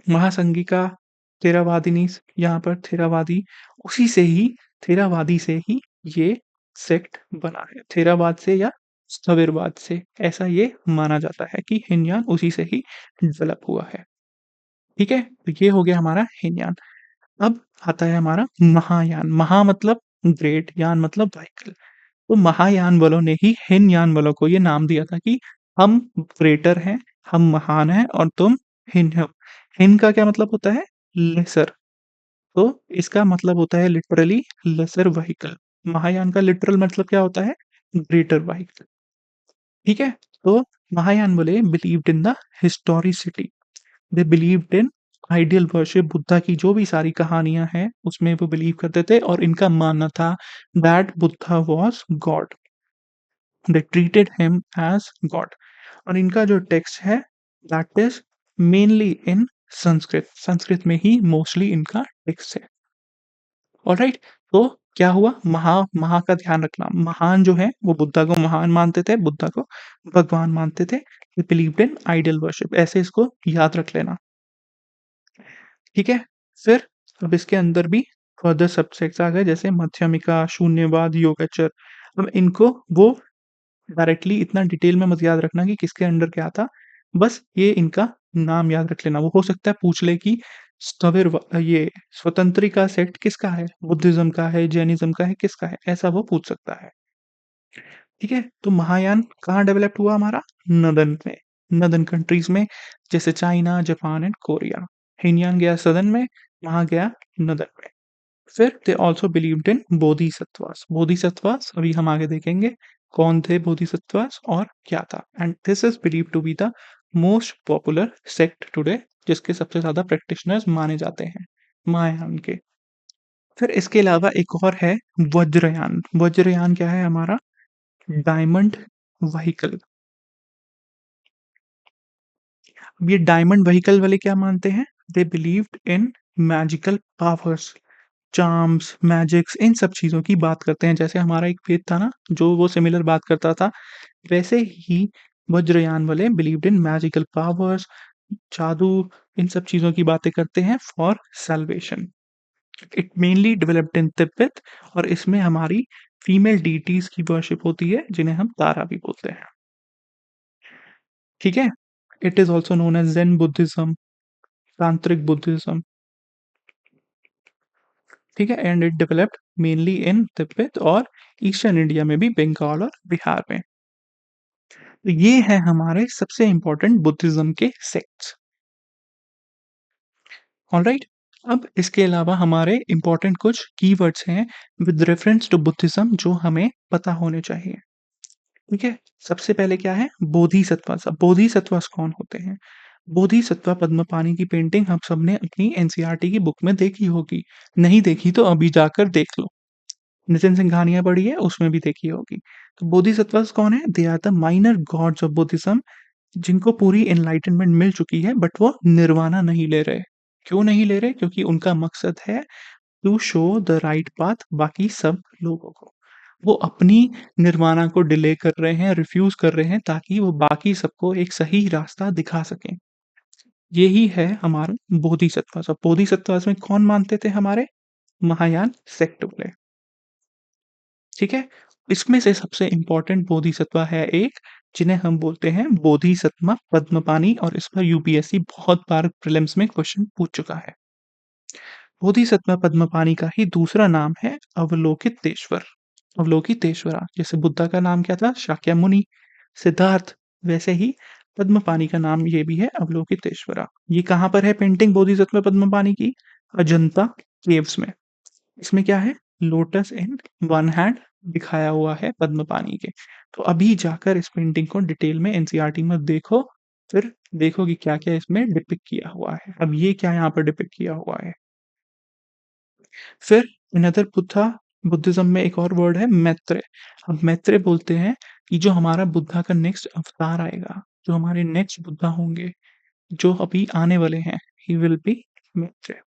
महासंघिका, थेरावादिनीस, यहाँ पर थेरावादी, उसी से ही, थेरावादी से ही ये सेक्ट बना है। थेरावाद से या स्थविरवाद से, ऐसा ये माना जाता है कि हीनयान उसी से ही डेवलप हुआ है। ठीक है? तो ये हो गया हमारा हीनयान। अब आता है हमारा महायान। महा मतलब ग्रेट, यान मतलब व्हीकल। तो महायान वालों ने ही हीनयान वालों को ये नाम दिया था कि हम ग्रेटर हैं, हम महान हैं और तुम हीन हो। हीन का क्या मतलब होता है? लेसर। तो इसका मतलब होता है लिटरली लेसर व्हीकल। महायान का लिटरल मतलब क्या होता है? Greater vehicle. ठीक है? तो महायान बोले believed in the historicity. They believed in ideal worship. Buddha की जो भी सारी कहानियां हैं उसमें वो बिलीव करते थे, और इनका मानना था that Buddha was God. They treated him as God. और इनका जो टेक्स्ट है that is mainly in Sanskrit. Sanskrit में ही मोस्टली इनका टेक्स्ट है। ऑलराइट? तो क्या हुआ? महा का ध्यान रखना। महान जो है वो बुद्धा को महान मानते थे, बुद्धा को भगवान मानते थे। They believed in idol worship. ऐसे इसको याद रख लेना। ठीक है? फिर अब इसके अंदर भी फर्दर सबसेक्ट्स आ गए, जैसे मध्यमिका, शून्यवाद, योगाचर। अब इनको वो डायरेक्टली इतना डिटेल में मत याद रखना कि किसके अंडर क्या था। बस ये इनका नाम याद रख लेना। वो हो सकता है पूछ ले कि ये स्वतंत्रिका सेक्ट किसका है? बुद्धिज़्म का है, जैनिज़्म का है, किसका है? ऐसा वो पूछ सकता है। ठीक है? तो महायान कहाँ डेवलप हुआ हमारा? नदन में, नदन कंट्रीज़ में, जैसे China, Japan and Korea. Hinayana गया सदन में, वहाँ गया नदन में। फिर they also believed in bodhisattvas. Bodhisattvas अभी हम आगे देखेंगे कौन थे बोधिसत्वास और क्या था। And this is believe to be the most popular sect today, जिसके सबसे ज़्यादा प्रैक्टिशनर्स माने जाते हैं, महायान के। फिर इसके अलावा एक और है वज्रयान। वज्रयान क्या है हमारा? Diamond vehicle. अब ये डायमंड व्हीकल वाले क्या मानते हैं? They believed in magical powers, charms, magics, इन सब चीज़ों की बात करते हैं। जैसे हमारा एक वेद था ना, जो वो सिमिलर बात करता था, वैसे ही वज्रयान वाले बिलीव्ड इन मैजिकल पावर्स, जादू, इन सब चीज़ों की बातें करते हैं for salvation. It mainly developed in Tibet, और इसमें हमारी फीमेल डीटीज़ की वर्शिप होती है, जिन्हें हम तारा भी बोलते हैं। ठीक है? It is also known as Zen Buddhism, tantric Buddhism. ठीक है? And it developed mainly in Tibet और ईस्टर्न इंडिया में भी, बंगाल और बिहार में। तो ये है हमारे सबसे इम्पोर्टेंट बुद्धिज़्म के सेक्ट्स। ऑलराइट? अब इसके अलावा हमारे इम्पोर्टेंट कुछ कीवर्ड्स हैं विद रेफरेंस टू बुद्धिज़्म, जो हमें पता होने चाहिए। ठीक है? सबसे पहले क्या है? बोधिसत्वस। अब बोधिसत्वस कौन होते हैं? बोधिसत्व पद्मपाणि की पेंटिंग हम सबने अपनी एनसीईआरटी की बुक में देखी होगी। नहीं देखी तो अभी जाकर देख लो। नितिन सिंघानिया पढ़ी है, उसमें भी देखी होगी। तो बोधिसत्वस कौन है? They are the minor gods of Buddhism, जिनको पूरी एनलाइटनमेंट मिल चुकी है, बट वो निर्वाणा नहीं ले रहे। क्यों नहीं ले रहे? क्योंकि उनका मकसद है to show the right path बाकी सब लोगों को। वो अपनी निर्वाणा को डिले कर रहे हैं, रिफ्यूज़ कर रहे हैं, ताकि वो बाकी सबको एक सही रास्ता दिखा सकें। यही है हमारा बोधिसत्व। अब बोधिसत्व में कौन मानते थे हमारे? महायान सेक्ट वाले। ठीक है? इसमें से सबसे इम्पोर्टेंट बोधिसत्व है एक, जिन्हें हम बोलते हैं बोधिसत्व पद्मपाणि, और इस पर यूपीएससी बहुत बार प्रीलिम्स में क्वेश्चन पूछ चुका है। बोधिसत्व पद्मपाणि का ही दूसरा नाम है अवलोकितेश्वर। अवलोकितेश्वरा, जैसे बुद्धा का नाम क्या था? शाक्यमुनि, सिद्धार्थ, वैसे ही पद्मपाणि का नाम ये भी है, अवलोकितेश्वरा। ये कहाँ पर है पेंटिंग बोधिसत्व पद्मपाणि की? अजंता केव्स में। इसमें क्या है? लोटस इन वन हैंड दिखाया हुआ है पद्मपाणि के। तो अभी जाकर इस पेंटिंग को डिटेल में एनसीईआरटी में देखो, फिर देखो कि क्या-क्या इसमें डिपिक्ट किया हुआ है। अब ये क्या यहाँ पर डिपिक्ट किया हुआ है? फिर अनदर बुद्धा, बुद्धिज्म में एक और वर्ड है मैत्रेय। अब मैत्रेय बोलते हैं कि जो हमारा बुद्धा का नेक्स्ट अवतार आएगा, जो हमारे नेक्स्ट बुद्धा होंगे, जो अभी आने वाले हैं, ही विल बी मैत्रेय।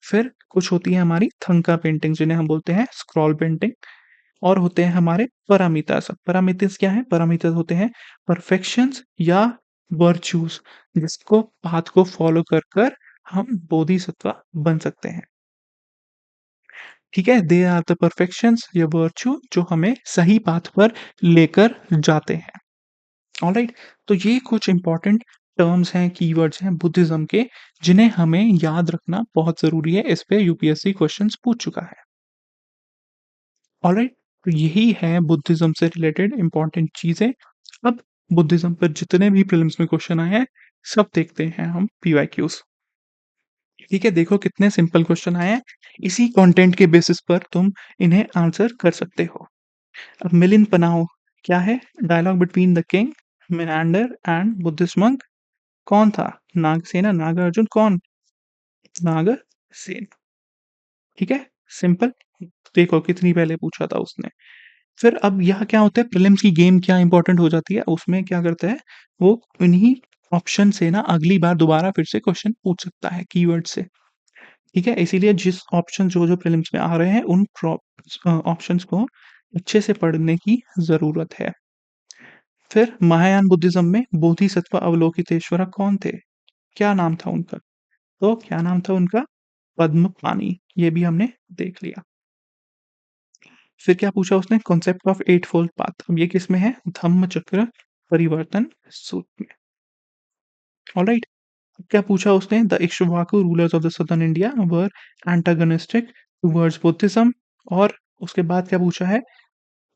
फिर कुछ होती है हमारी थंका पेंटिंग, जिन्हें हम बोलते हैं स्क्रॉल पेंटिंग, और होते हैं हमारे पारामितास। पारामितास क्या है? पारामितास होते हैं परफेक्शंस या वर्च्यूज, जिसको पाथ को फॉलो कर कर हम बोधिसत्व बन सकते हैं। ठीक है? दे आर द परफेक्शंस या वर्च्यू, जो हमें सही पाथ पर लेकर जाते हैं। ऑलराइट? तो ये कुछ इंपॉर्टेंट टर्म्स हैं, कीवर्ड्स हैं बुद्धिज्म के, जिन्हें हमें याद रखना बहुत ज़रूरी है। इस पे यूपीएससी क्वेश्चंस पूछ चुका है। ऑलराइट? तो यही है बुद्धिज्म से रिलेटेड इंपॉर्टेंट चीज़ें। अब बुद्धिज्म पर जितने भी प्रीलिम्स में क्वेश्चन आए हैं, सब देखते हैं हम पीवाईक्यूज़। ठीक है? देखो कितने सिंपल क्वेश्चन आए हैं। इसी कंटेंट के बेसिस पर तुम इन्हें आंसर कर सकते हो। अब मिलिंद पनाह क्या है? Dialogue between the king, Menander and Buddhist monk. कौन था? नागसेना, नागार्जुन, कौन? नागसेन। ठीक है? सिंपल। देखो कितनी पहले पूछा था उसने। फिर अब यहाँ क्या होता है, प्रीलिम्स की गेम क्या इंपॉर्टेंट हो जाती है, उसमें क्या करता है वो, इन्हीं ऑप्शन से ना अगली बार दोबारा फिर से क्वेश्चन पूछ सकता है कीवर्ड से। ठीक है? इसीलिए जिस ऑप्शन जो प्रीलिम्स में आ रहे हैं, उन ऑप्शंस को अच्छे से पढ़ने की ज़रूरत है। फिर महायान बुद्धिज्म में बोधिसत्व अवलोकितेश्वरा कौन थे? क्या नाम था उनका? तो क्या नाम था उनका? पद्मपाणि। ये भी हमने देख लिया। फिर क्या पूछा उसने? Concept of eightfold path. अब ये किस में है? धम्म चक्र परिवर्तन सूत्र में। ऑलराइट? क्या पूछा उसने? The Ikshvaku rulers of the southern India were antagonistic towards Buddhism, और उसके बाद क्या पूछा है?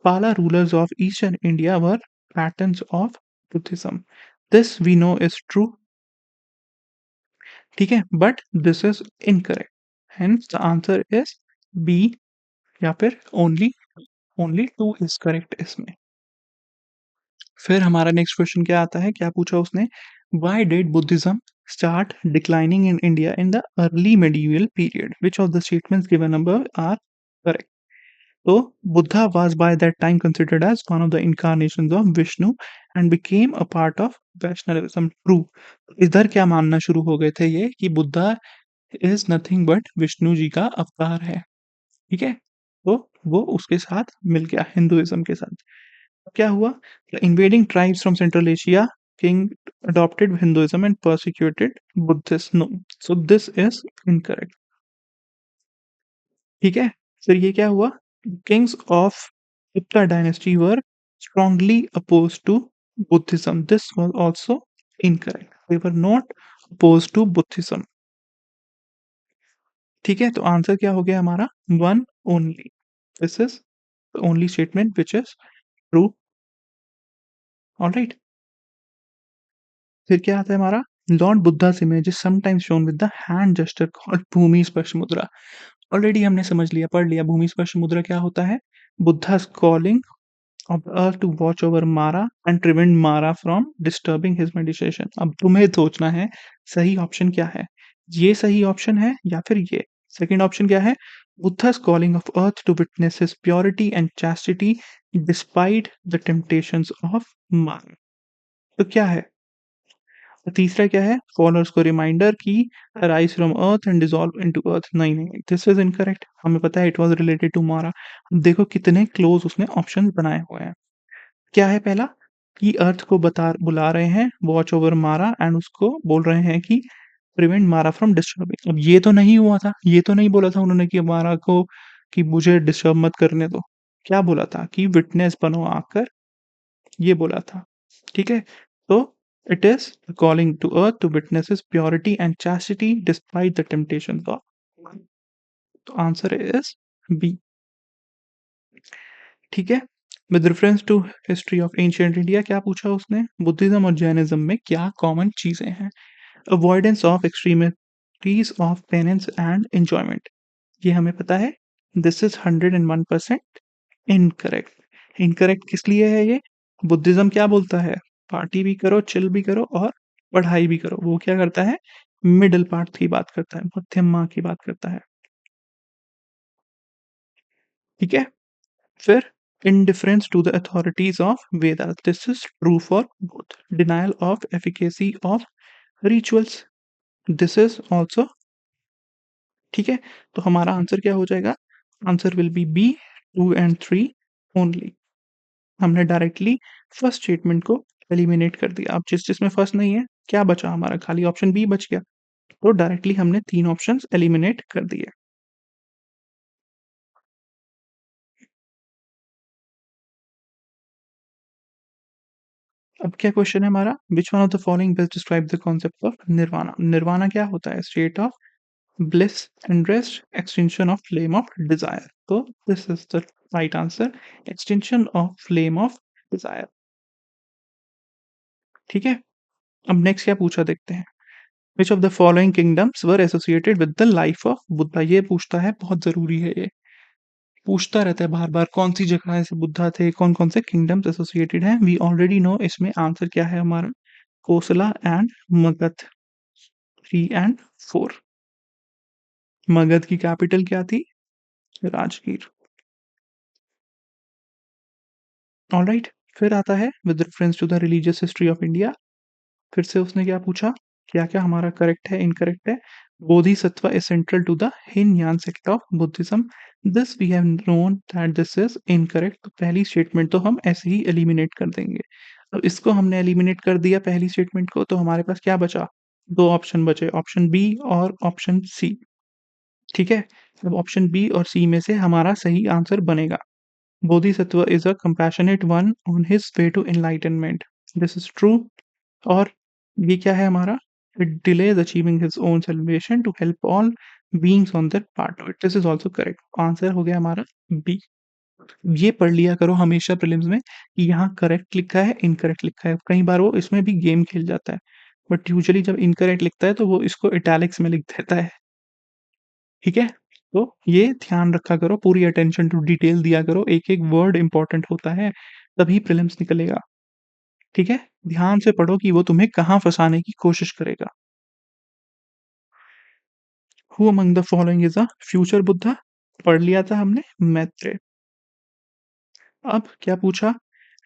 Pala rulers of eastern India were patrons of Buddhism. This we know is true. ठीक है? But this is incorrect, hence the answer is B, या फिर only only two is correct इसमें। फिर हमारा नेक्स्ट क्वेश्चन क्या आता है, क्या पूछा उसने? Why did Buddhism start declining in India in the early medieval period? Which of the statements given above are correct? तो Buddha was by that time considered as one of the incarnations of Vishnu and became a part of Vaishnavism. True. इधर क्या मानना शुरू हो गए थे ये कि Buddha is nothing but Vishnu ji का अवतार है। ठीक है, तो वो उसके साथ मिल गया हिंदुइज्म के साथ। क्या हुआ? Invading tribes from central Asia king adopted Hinduism and persecuted Buddhists. No, so this is incorrect. ठीक है, फिर ये क्या हुआ? Kings of Gupta dynasty were strongly opposed to Buddhism. This was also incorrect. They were not opposed to Buddhism. ठीक है, तो answer क्या हो गया हमारा? One only. This is the only statement which is true. Alright, फिर क्या आता है हमारा? Lord Buddha's image is sometimes shown with the hand gesture called Bhumi Sparsha Mudra. Already हमने समझ लिया, पढ़ लिया भूमि स्पर्श मुद्रा क्या होता है। बुद्धा's calling of the earth to watch over Mara and prevent Mara from disturbing his meditation। अब तुम्हें सोचना है सही ऑप्शन क्या है, ये सही ऑप्शन है या फिर ये। सेकंड ऑप्शन क्या है? Buddha's calling of earth to witness his purity and chastity despite the temptations of Mara। तो क्या है? और तीसरा क्या है? फॉलोअर्स को रिमाइंडर की rise from earth and dissolve into earth. नहीं नहीं, दिस इज इनकरेक्ट। हमें पता है इट वाज रिलेटेड टू मारा। देखो कितने क्लोज उसने ऑप्शन बनाए हुए हैं। क्या है पहला? कि अर्थ को बता बुला रहे हैं वॉच ओवर मारा एंड उसको बोल रहे हैं कि प्रिवेंट मारा फ्रॉम डिस्टर्बिंग। अब ये तो नहीं हुआ था, ये तो नहीं बोला था उन्होंने कि मारा को कि मुझे डिस्टर्ब मत करने दो। क्या बोला था? कि विटनेस बनो आकर, ये बोला था। ठीक है, तो it is calling to earth to witness his purity and chastity despite the temptations of. तो आंसर इज बी। ठीक है, with reference to history of ancient India क्या पूछा उसने? बुद्धिज्म और जैनिज्म में क्या कॉमन चीजें हैं? Avoidance of extremities of penance and enjoyment, ये हमें पता है। This is 101% incorrect. इनकरेक्ट किस लिए है ये? बुद्धिज्म क्या बोलता है? पार्टी भी करो, चिल भी करो और पढ़ाई भी करो। वो क्या करता है? मिडल पार्ट की बात करता है, मध्यमा की बात करता है। ठीक है, फिर indifference to the authorities of Vedas. This is true for both. Denial of efficacy of rituals. This is also। ठीक है, तो हमारा आंसर क्या हो जाएगा? Answer will be B, 2 and 3 only. हमने डायरेक्टली फर्स्ट स्टेटमेंट को एलिमिनेट कर दिया। अब जिसमें फर्स्ट नहीं है, क्या बचा हमारा? खाली ऑप्शन बी बच गया। तो डायरेक्टली हमने 3 ऑप्शंस एलिमिनेट कर दिए। अब क्या क्वेश्चन है हमारा? Which one of the following best describe the concept of Nirvana? Nirvana क्या होता है? State of bliss and rest, extinction of flame of desire। तो this is the right answer, extinction of flame of desire। ठीक है, अब next क्या पूछा देखते हैं। which of the following kingdoms were associated with the life of Buddha? ये पूछता है, बहुत जरूरी है ये, पूछता रहता है बार बार कौन सी जगह ऐसे बुद्धा थे, कौन कौन से किंगडम्स एसोसिएटेड हैं। वी ऑलरेडी नो इसमें आंसर क्या है हमारा। Kosala and Magadha, 3 and 4। मगध की कैपिटल क्या थी? राजगीर। ऑलराइट, फिर आता है with reference to the religious history of India. फिर से उसने क्या पूछा? क्या क्या हमारा करेक्ट है, इनकरेक्ट है? Bodhisattva is central to the Hinayana sect of Buddhism. This we have known that this is incorrect. तो पहली स्टेटमेंट तो हम ऐसे ही एलिमिनेट कर देंगे। अब इसको हमने एलिमिनेट कर दिया पहली स्टेटमेंट को, तो हमारे पास क्या बचा? 2 ऑप्शन बचे, ऑप्शन बी और ऑप्शन सी। ठीक है, अब ऑप्शन बी और सी में से हमारा सही आंसर बनेगा। Bodhisattva is a compassionate one on his way to enlightenment. This is true। और ये क्या है हमारा? It delays achieving his own salvation to help all beings on their part of it। This is also correct। Answer हो गया हमारा B. ये पढ़ लिया करो हमेशा प्रीलिम्स में कि यहाँ करेक्ट लिखा है, इनकरेक्ट लिखा है। कई बार वो इसमें भी गेम खेल जाता है, बट यूजुअली जब इनकरेक्ट लिखता है तो वो इसको इटैलिक्स में लिख देता है। ठीक है, तो ये ध्यान रखा करो, पूरी अटेंशन टू डिटेल दिया करो, एक एक वर्ड इंपॉर्टेंट होता है, तभी प्रीलिम्स निकलेगा। ठीक है? ध्यान से पढ़ो कि वो तुम्हें कहाँ फँसाने की कोशिश करेगा। Who among the following is a future Buddha? पढ़ लिया था हमने, मैत्रेय। अब क्या पूछा?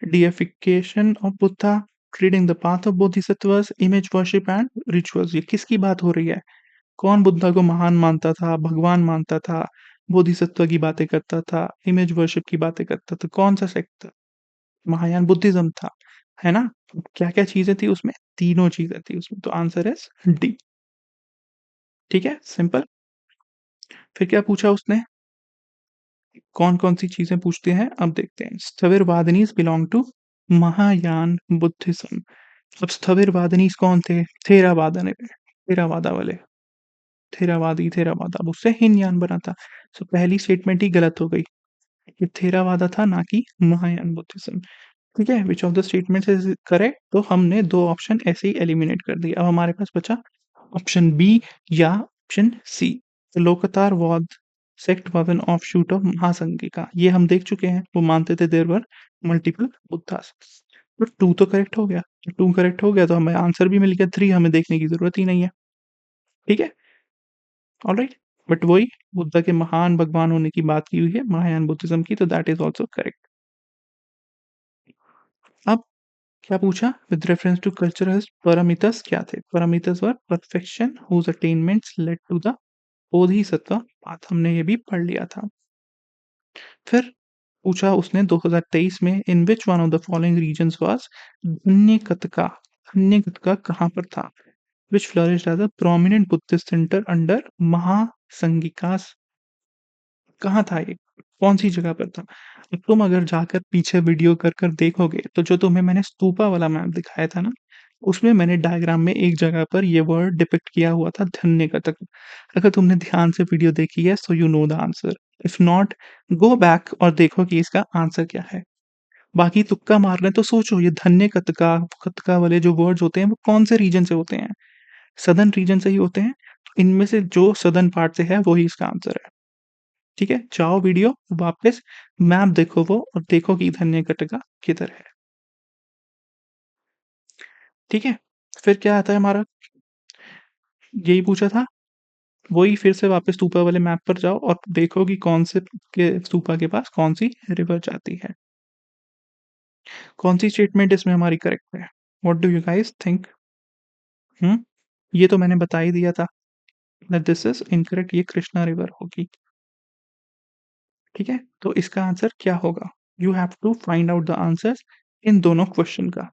Deification of Buddha, treading the path of Bodhisattvas, image worship and rituals. ये किसकी बात हो रही है? कौन बुद्धा को महान मानता था, भगवान मानता था, बोधिसत्व की बातें करता था, इमेज वर्शिप की बातें करता था? कौन सा सेक्ट था? महायान बुद्धिज्म था, है ना? क्या-क्या चीज़ें थी उसमें? तीनों चीज़ें थी उसमें, तो आंसर इज़ डी। ठीक है? सिंपल। फिर क्या पूछा उसने? कौन-कौन सी चीज़ें पूछते हैं, अब देखते हैं। स्थविरवादिनीज़ बिलॉन्ग टू महायान बुद्धिज़्म। अब स्थविरवादिनीज़ कौन थे? थेरावादा वाले। थेरावादा, अब उससे हीनयान बना था। सो पहली स्टेटमेंट ही गलत हो गई। ये थेरावादा था ना कि महायान बुद्धिज़्म। ठीक है? Which of the statements is correct? तो हमने 2 ऑप्शन ऐसे ही एलिमिनेट कर दिए। अब हमारे पास बचा ऑप्शन बी या ऑप्शन सी। तो Lokottaravada sect was an offshoot of Mahasanghika. ये हम देख चुके हैं। वो मानते थे देयर वर मल्टीपल बुद्धास। तो 2 तो करेक्ट हो गया। 2 करेक्ट हो गया तो हमें आंसर भी मिल गया। 3 हमें देखने की ज़रूरत ही नहीं है। ठीक है? ऑलराइट। बट वही बुद्धा के महान भगवान होने की बात की हुई है महायान बुद्धिज्म की, तो दैट इज़ आल्सो करेक्ट। अब क्या पूछा? With reference to cultural parameters क्या थे? parameters were perfection whose attainments led to the bodhisattva path. हमने ये भी पढ़ लिया था। फिर पूछा उसने 2023 में in which one of the following regions was Dhanyakataka. Dhanyakataka कहाँ पर था? Which flourished as a prominent Buddhist centre under Mahasanghikas. कहाँ था ये? कौन-सी जगह पर था? अब तुम अगर जाकर पीछे वीडियो कर देखोगे, तो जो तुम्हें मैंने स्तूपा वाला मैप दिखाया था ना, उसमें मैंने डायग्राम में एक जगह पर ये वर्ड डिपिक्ट किया हुआ था धन्यकतक। अगर तुमने ध्यान से वीडियो देखी है, so you know the answer. If not, go back और देखो कि इसका आंसर क्या है। बाकी तुक्का मारना है तो सोचो ये धन्यकतका, कतका वाले जो वर्ड्स होते हैं, वो कौन से रीजन से होते हैं? सदर्न रीजन से ही होते हैं। तो इनमें से जो सदर्न पार्ट से है, वही इसका आंसर है। ठीक है? जाओ वीडियो वापस मैप देखो वो और देखो कि धन्यकटका किधर है। ठीक है? फिर क्या आता है हमारा? यही पूछा था, वही फिर से वापस स्तूपा वाले मैप पर जाओ और देखो कि कौन से के स्तूपा के पास कौन-सी रिवर जाती है। कौन-सी स्टेटमेंट इसमें हमारी करेक्ट है? What do you guys think? हुँ? ये तो मैंने बता ही दिया था दैट दिस इज़ इनकरेक्ट, ये कृष्णा रिवर होगी। ठीक है? तो इसका आंसर क्या होगा? You have to find out the answers इन दोनों क्वेश्चन का।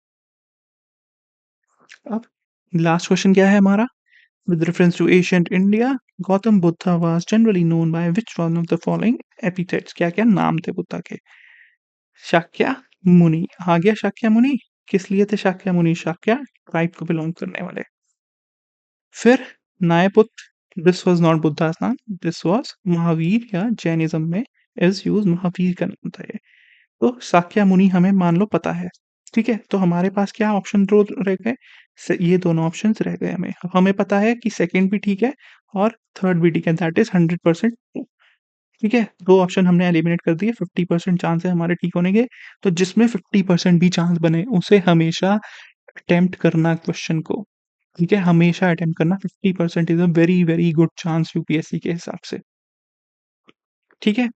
अब लास्ट क्वेश्चन क्या है हमारा? With reference to ancient India, Gautam Buddha was generally known by which one of the following epithets? क्या-क्या नाम थे बुद्धा के? शाक्या मुनि। आ गया शाक्या मुनि। किस लिए थे शाक्या मुनि? शाक्या ट्राइब को बिलोंग करने वाले। फिर न्यायपुत्र, दिस वाज नॉट बुद्धा's नाम, दिस वाज महावीर या जैनिज्म में इज यूज महावीर का नाम था ये। तो शाक्या मुनि हमें मान लो पता है। ठीक है? तो हमारे पास क्या ऑप्शन दो रह गए? ये दोनों ऑप्शंस रह गए हमें। अब हमें पता है कि सेकंड भी ठीक है और थर्ड भी ठीक है, दैट इज़ 100% ट्रू। ठीक है? 2 ऑप्शन हमने एलिमिनेट कर दिए, 50% चांस है हमारे ठीक होने के। तो जिसमें 50% भी चांस बने, उसे हमेशा अटेम्प्ट करना क्वेश्चन को। ठीक है? हमेशा अटेम्प्ट करना। 50% is a very, very good chance UPSC के हिसाब से। ठीक है?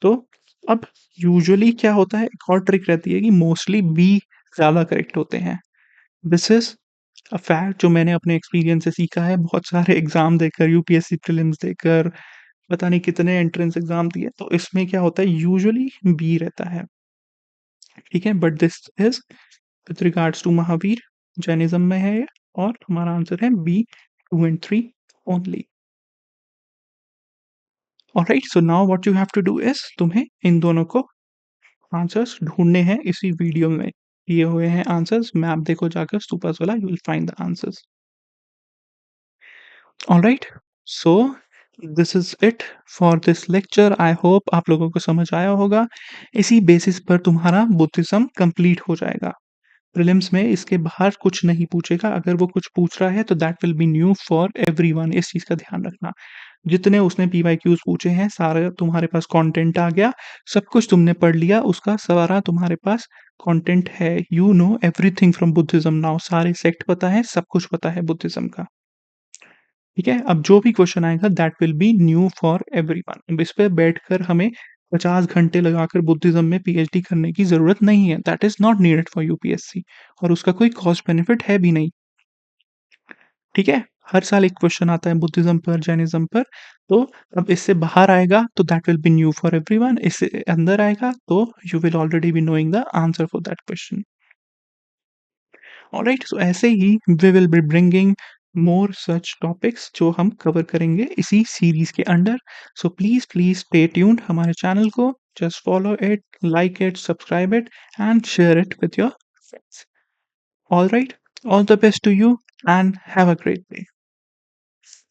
तो अब यूजुअली क्या होता है, एक और ट्रिक रहती है कि मोस्टली बी ज़्यादा करेक्ट होते हैं। दिस इज़ अ फैक्ट जो मैंने अपने एक्सपीरियंस से सीखा है, बहुत सारे एग्ज़ाम देकर, यूपीएससी प्रीलिम्स देकर, पता नहीं कितने एंट्रेंस एग्ज़ाम दिए, तो इसमें क्या होता है यूजुअली बी रहता है। ठीक है? But this is with regards to Mahavira, Jainism में है ये और हमारा आंसर है B 2 and 3 only. Alright, so now what you have to do is तुम्हें इन दोनों को आंसर्स ढूँढने हैं इसी वीडियो में। दिए हुए हैं आंसर्स, मैप देखो जाकर स्तूपास वाला, you will find the answers. Alright, so this is it for this lecture. I hope आप लोगों को समझ आया होगा। इसी बेसिस पर तुम्हारा बुद्धिज़्म कंप्लीट हो जाएगा। प्रीलिम्स में इसके बाहर कुछ नहीं पूछेगा। अगर वो कुछ पूछ रहा है तो that will be new for everyone. इस चीज़ का ध्यान रखना। जितने उसने पीवाईक्यूज़ पूछे हैं, सारा तुम्हारे पास कंटेंट आ गया, सब कुछ तुमने पढ़ लिया, उसका सारा तुम्हारे पास कंटेंट है। You know everything from Buddhism now, सारे सेक्ट पता है, सब कुछ पता है बुद्धिज़्म का। ठीक है? अब जो भी क्वेश्चन आएगा that will be new for everyone. अब इस पे बैठकर हमें 50 घंटे लगाकर बुद्धिज़्म में पीएचडी करने की ज़रूरत नहीं है। That is not needed for UPSC और उसका कोई कॉस्ट बेनिफिट है भी नहीं। ठीक है? हर साल एक क्वेश्चन आता है बुद्धिज़्म पर, जैनिज़्म पर, तो अब इससे बाहर आएगा तो that will be new for everyone, इससे अंदर आएगा तो you will already be knowing the answer for that question. Alright, so ऐसे ही we will be bringing more such topics जो हम कवर करेंगे इसी सीरीज़ के under. So please stay tuned हमारे चैनल को, just follow it, like it, subscribe it and share it with your friends. Alright, all the best to you and have a great day.